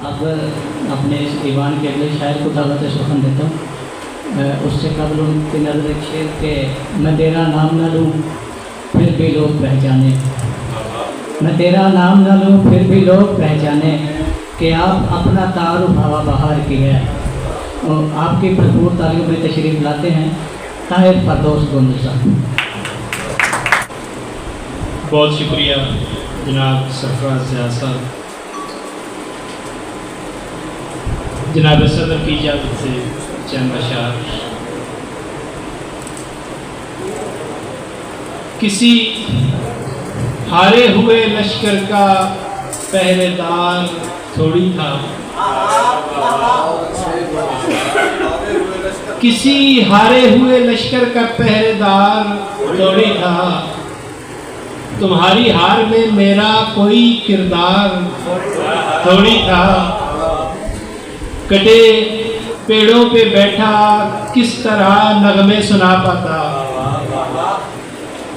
अब अपने इस दीवान के अगले शायर को दावत सुखन देता हूँ। उससे कबल उनकी नज़र एक शेर के मैं तेरा नाम न लूँ फिर भी लोग पहचाने, मैं तेरा नाम न लूँ फिर भी लोग पहचाने कि आप अपना तारुफ हवा बहार की है। और आपकी भरपूर तालियों में तशरीफ़ लाते हैं ताहिर फरदौस गोंद साहब। बहुत शुक्रिया जनाब सरफराज ज़िया साहब। जनाब सदर की इजाज़त से चंद अशार। किसी हारे हुए लश्कर का पहरेदार थोड़ी था, किसी हारे हुए लश्कर का पहरेदार थोड़ी था, तुम्हारी हार में मेरा कोई किरदार थोड़ी था। कटे पेड़ों पे बैठा किस तरह नगमे सुना पाता,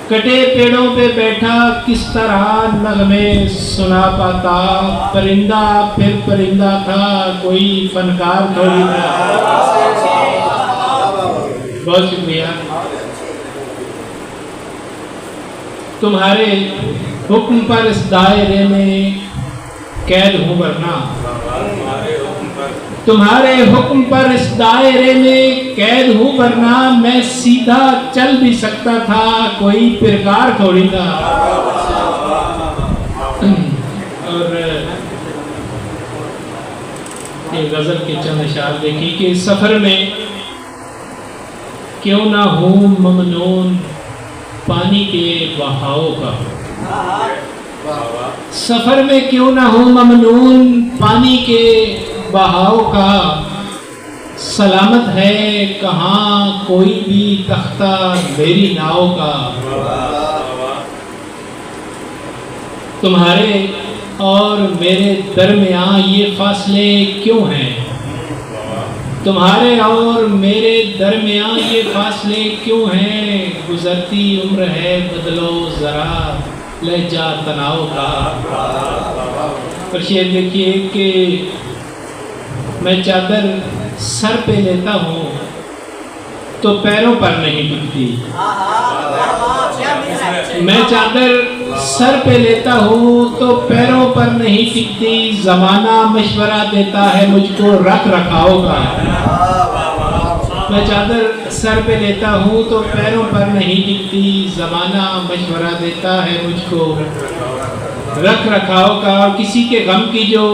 कटे पेड़ों पे बैठा किस तरह नगमे सुना पाता। परिंदा फिर परिंदा था, कोई फनकार थोड़ी था। बहुत शुक्रिया। तुम्हारे हुक्म पर इस दायरे में कैद हूँ वरना, तुम्हारे हुक्म पर इस दायरे में कैद हूँ वरना, मैं सीधा चल भी सकता था, कोई फिरकार थोड़ी था। और ये गजल के चंद इशार देखी कि सफर में क्यों ना हूँ ममनून पानी के बहाव का, सफर में क्यों ना हूँ ममनून पानी के बहाव का। सलामत है कहाँ कोई भी तख्ता मेरी नाव का। तुम्हारे और मेरे दरमियाँ ये फासले क्यों हैं, तुम्हारे और मेरे दरमियाँ ये फासले क्यों हैं। गुजरती उम्र है बदलो ज़रा लहजा तनाव का। और शेर देखिए कि मैं चादर सर पे लेता हूँ तो पैरों पर नहीं टिकती, मैं चादर सर पे लेता हूँ तो पैरों पर नहीं टिकती। ज़माना मशवरा देता है मुझको रख रखाव का। मैं चादर सर पे लेता हूँ तो पैरों पर नहीं टिकती, ज़माना मशवरा देता है मुझको रख रखाव का। और किसी के गम की जो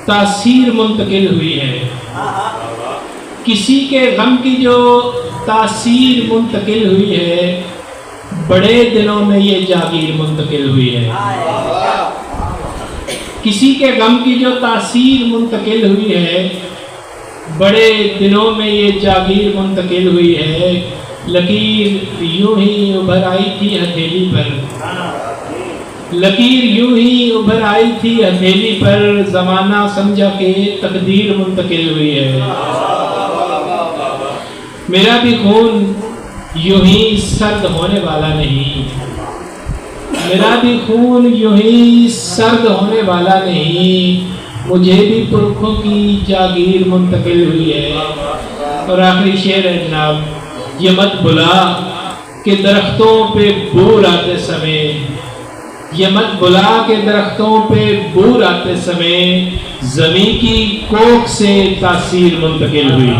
तासीर मुंतकिल हुई है, किसी के गम की जो तासीर मुंतकिल हुई है, बड़े दिनों में ये जागीर मुंतकिल हुई है। किसी के गम की जो तासीर मुंतकिल हुई है, बड़े दिनों में ये जागीर मुंतकिल हुई है। लकीर यूं ही उभर आई थी हथेली पर, लकीर यूं ही उभर आई थी हथेली पर, ज़माना समझा के तकदीर मुंतकिल हुई है। मेरा भी खून यूं ही सर्द होने वाला नहीं, मेरा भी खून यूं ही सर्द होने वाला नहीं, मुझे भी पुरखों की जागीर मुंतकिल हुई है। और आखिरी शेर है जनाब, ये मत बुला कि दरख्तों पे बूर आते समय, ये मत बुला के दरख्तों पे बूर आते समय, ज़मीं की कोख से तासीर मुंतकिल हुई।